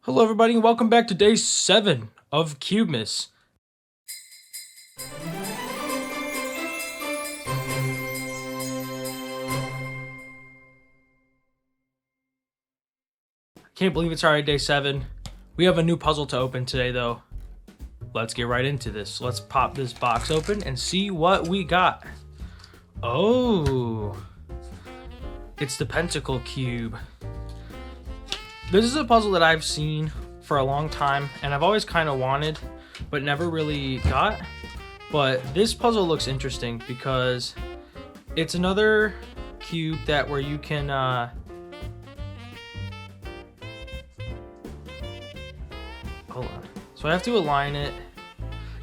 Hello everybody and welcome back to day 7 of Cubemas. Can't believe it's already day 7. We have a new puzzle to open today though. Let's get right into this. Let's pop this box open and see what we got. Oh, it's the Pentacle Cube. This is a puzzle that I've seen for a long time and I've always kind of wanted but never really got. But this puzzle looks interesting because it's another cube that where you can hold on. So I have to align it.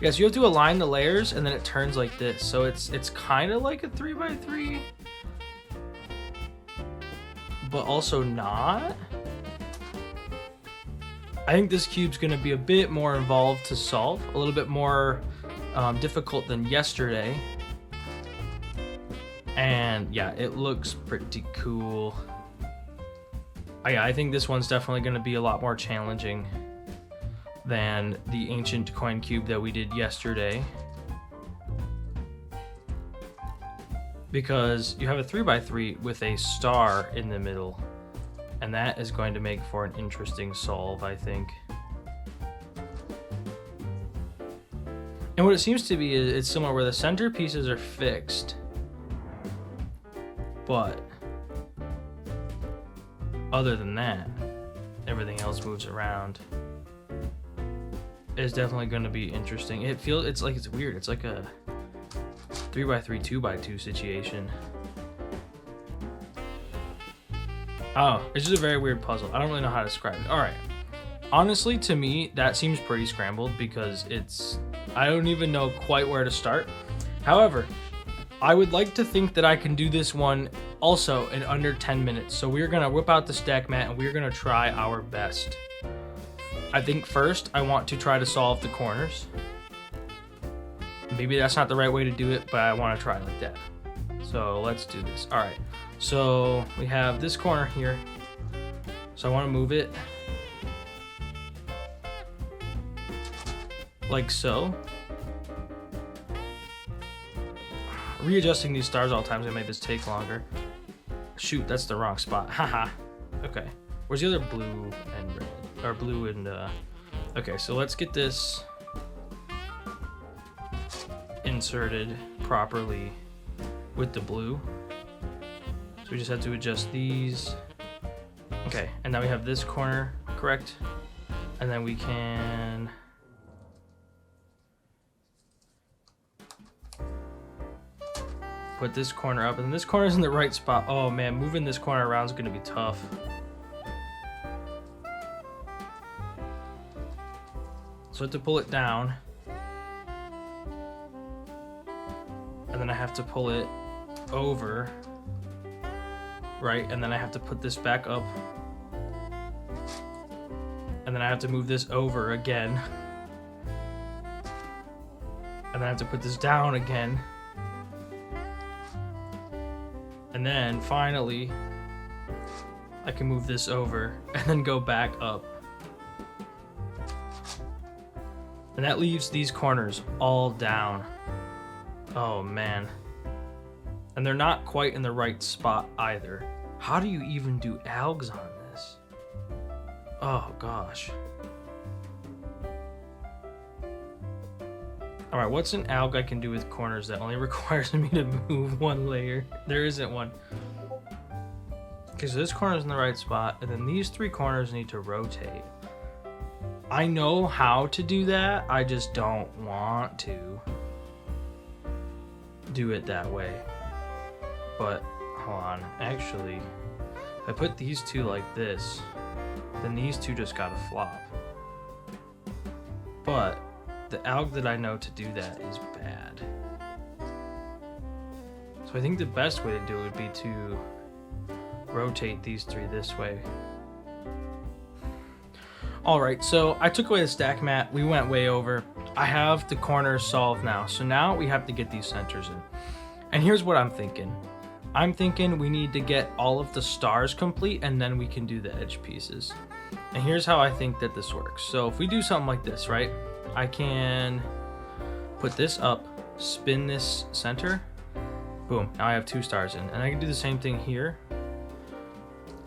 Yes, you have to align the layers and then it turns like this. So it's kind of like a 3x3 but also not. I think this cube's going to be a bit more involved to solve, a little bit more difficult than yesterday. And yeah, it looks pretty cool. Yeah, I think this one's definitely going to be a lot more challenging than the ancient coin cube that we did yesterday. Because you have a 3x3 with a star in the middle. And that is going to make for an interesting solve, I think. And what it seems to be is it's similar where the center pieces are fixed. But other than that, everything else moves around. It's definitely going to be interesting. It's like it's weird. It's like a 3x3, 2x2 situation. Oh, it's just a very weird puzzle. I don't really know how to describe it. All right. Honestly, to me, that seems pretty scrambled because I don't even know quite where to start. However, I would like to think that I can do this one also in under 10 minutes. So we're going to whip out the stack mat and we're going to try our best. I think first I want to try to solve the corners. Maybe that's not the right way to do it, but I want to try it like that. So let's do this. All right. So we have this corner here. So I want to move it like so. Readjusting these stars all the time is gonna make this take longer. Shoot, that's the wrong spot. Haha. Okay. Where's the other blue and red? Or blue and okay, so let's get this inserted properly with the blue. So we just have to adjust these. Okay, and now we have this corner correct. And then we can put this corner up, and this corner is in the right spot. Oh man, moving this corner around is gonna be tough. So I have to pull it down. And then I have to pull it over. Right, and then I have to put this back up. And then I have to move this over again. And then I have to put this down again. And then finally, I can move this over and then go back up. And that leaves these corners all down. Oh man. And they're not quite in the right spot either. How do you even do algs on this? Oh gosh. Alright, what's an alg I can do with corners that only requires me to move one layer? There isn't one. Okay, so this corner is in the right spot, and then these 3 corners need to rotate. I know how to do that, I just don't want to do it that way. But hold on, actually, if I put these 2 like this, then these 2 just gotta flop. But the alg that I know to do that is bad. So I think the best way to do it would be to rotate these 3 this way. Alright, so I took away the stack mat, we went way over. I have the corners solved now, so now we have to get these centers in. And here's what I'm thinking. I'm thinking we need to get all of the stars complete and then we can do the edge pieces. And here's how I think that this works. So if we do something like this, right? I can put this up, spin this center, boom, now I have 2 stars in. And I can do the same thing here.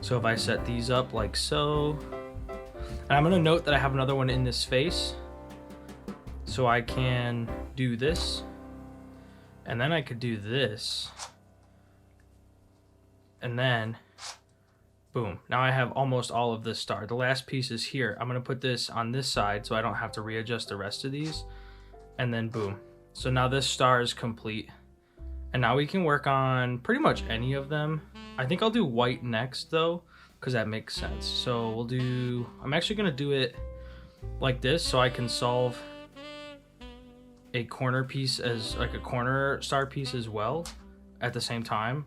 So if I set these up like so, and I'm gonna note that I have another one in this face, so I can do this, and then I could do this, and then boom, now I have almost all of this star. The last piece is here. I'm gonna put this on this side so I don't have to readjust the rest of these, and then boom. So now this star is complete, and now we can work on pretty much any of them. I think I'll do white next though, because that makes sense. So we'll do, I'm actually gonna do it like this so I can solve a corner piece as like a corner star piece as well at the same time.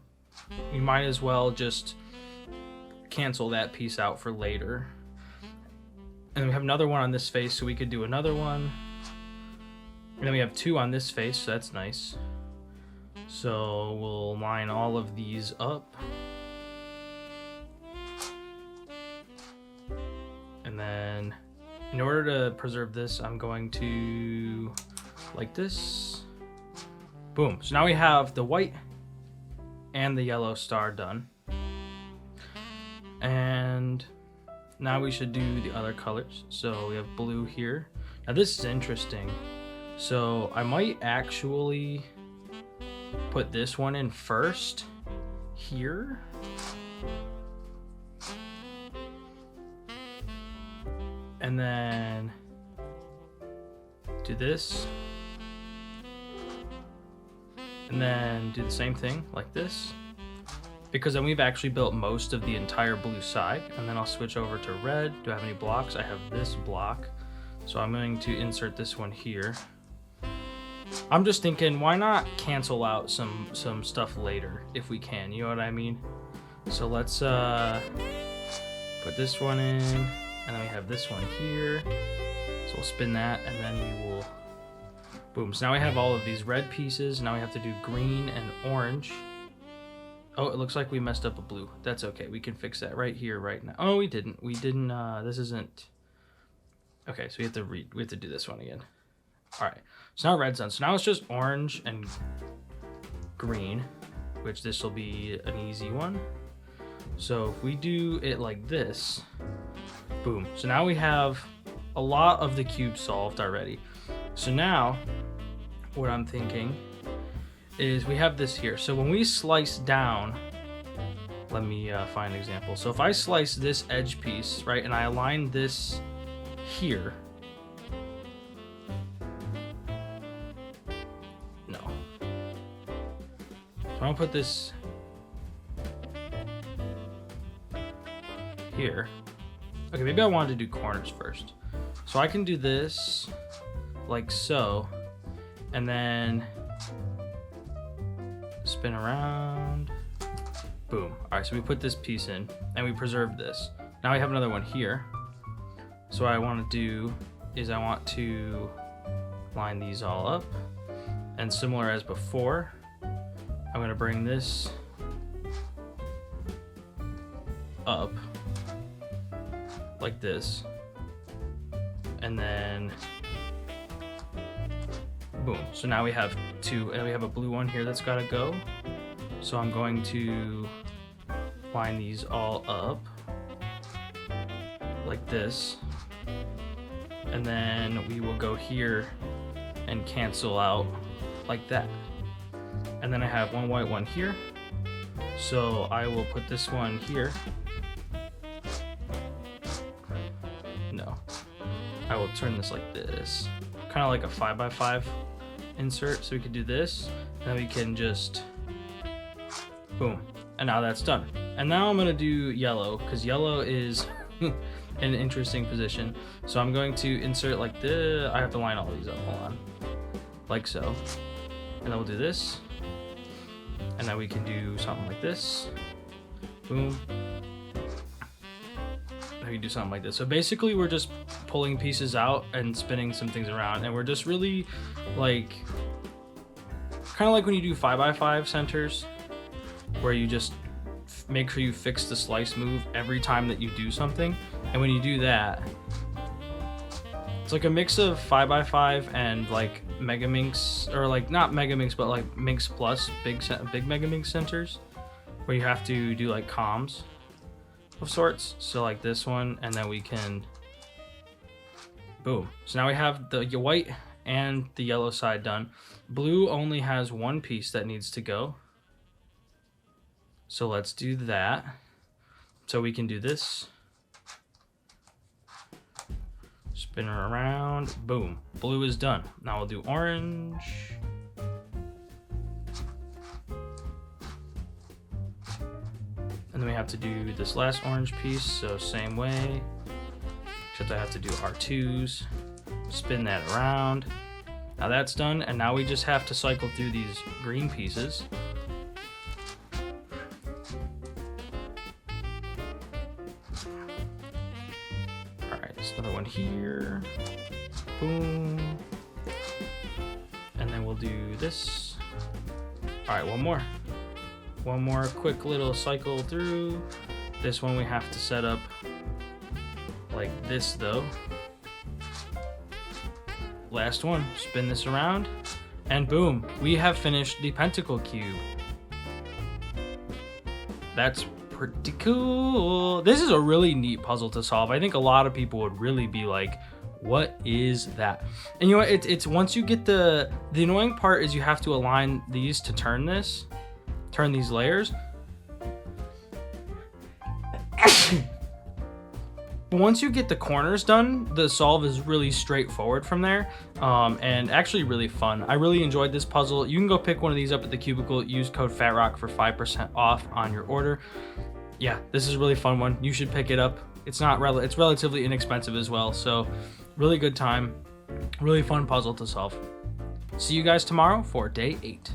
You might as well just cancel that piece out for later. And we have another one on this face, so we could do another one. And then we have 2 on this face, so that's nice. So we'll line all of these up. And then in order to preserve this, I'm going to like this. Boom. So now we have the white and the yellow star done. And now we should do the other colors. So we have blue here. Now this is interesting. So I might actually put this one in first here. And then do this. And then do the same thing like this. Because then we've actually built most of the entire blue side. And then I'll switch over to red. Do I have any blocks? I have this block. So I'm going to insert this one here. I'm just thinking, why not cancel out some stuff later if we can, you know what I mean? So let's put this one in, and then we have this one here. So we'll spin that, and then we will, boom. So now we have all of these red pieces. Now we have to do green and orange. Oh, it looks like we messed up a blue. That's okay, we can fix that right here, right now. Oh, we didn't, this isn't, okay, so we have to do this one again. All right, so now red's done. So now it's just orange and green, which this will be an easy one. So if we do it like this, boom. So now we have a lot of the cube solved already. So now what I'm thinking is we have this here. So when we slice down, let me find an example. So if I slice this edge piece, right, and I align this here, I'm gonna put this here. Okay, maybe I wanted to do corners first. So I can do this like so, and then spin around, boom. All right, so we put this piece in and we preserve this. Now we have another one here. So what I want to do is I want to line these all up, and similar as before, I'm gonna bring this up like this, and then boom. So now we have 2, and we have a blue one here that's gotta go. So I'm going to line these all up like this, and then we will go here and cancel out like that. And then I have one white one here. So I will put this one here. No. I will turn this like this. Kind of like a 5x5 insert. So we could do this. And then we can just, boom. And now that's done. And now I'm gonna do yellow, because yellow is in an interesting position. So I'm going to insert like this. I have to line all these up, hold on. Like so. And then we'll do this. And now we can do something like this. Boom. Now we can do something like this. So basically we're just pulling pieces out and spinning some things around, and we're just really like, kind of like when you do 5x5 centers, where you just make sure you fix the slice move every time that you do something. And when you do that, it's like a mix of 5x5 and like Mega Minx, or like not Mega Minx, but like Minx Plus, big Mega Minx centers, where you have to do like comms of sorts. So like this one, and then we can, boom. So now we have the white and the yellow side done. Blue only has one piece that needs to go. So let's do that. So we can do this. Spin her around, boom. Blue is done. Now we'll do orange. And then we have to do this last orange piece, so same way. Except I have to do R2s. Spin that around. Now that's done, and now we just have to cycle through these green pieces. Alright, there's another one here. Boom. And then we'll do this. Alright, one more. One more quick little cycle through. This one we have to set up like this though. Last one, spin this around, and boom, we have finished the Pentacle Cube. That's pretty cool. This is a really neat puzzle to solve. I think a lot of people would really be like, what is that? And you know what, it's once you get the annoying part is you have to align these to turn these layers. Once you get the corners done, the solve is really straightforward from there, and actually really fun. I really enjoyed this puzzle. You can go pick one of these up at TheCubicle. Use code FATROCK for 5% off on your order. Yeah, this is a really fun one. You should pick it up. It's relatively inexpensive as well, so really good time. Really fun puzzle to solve. See you guys tomorrow for day 8.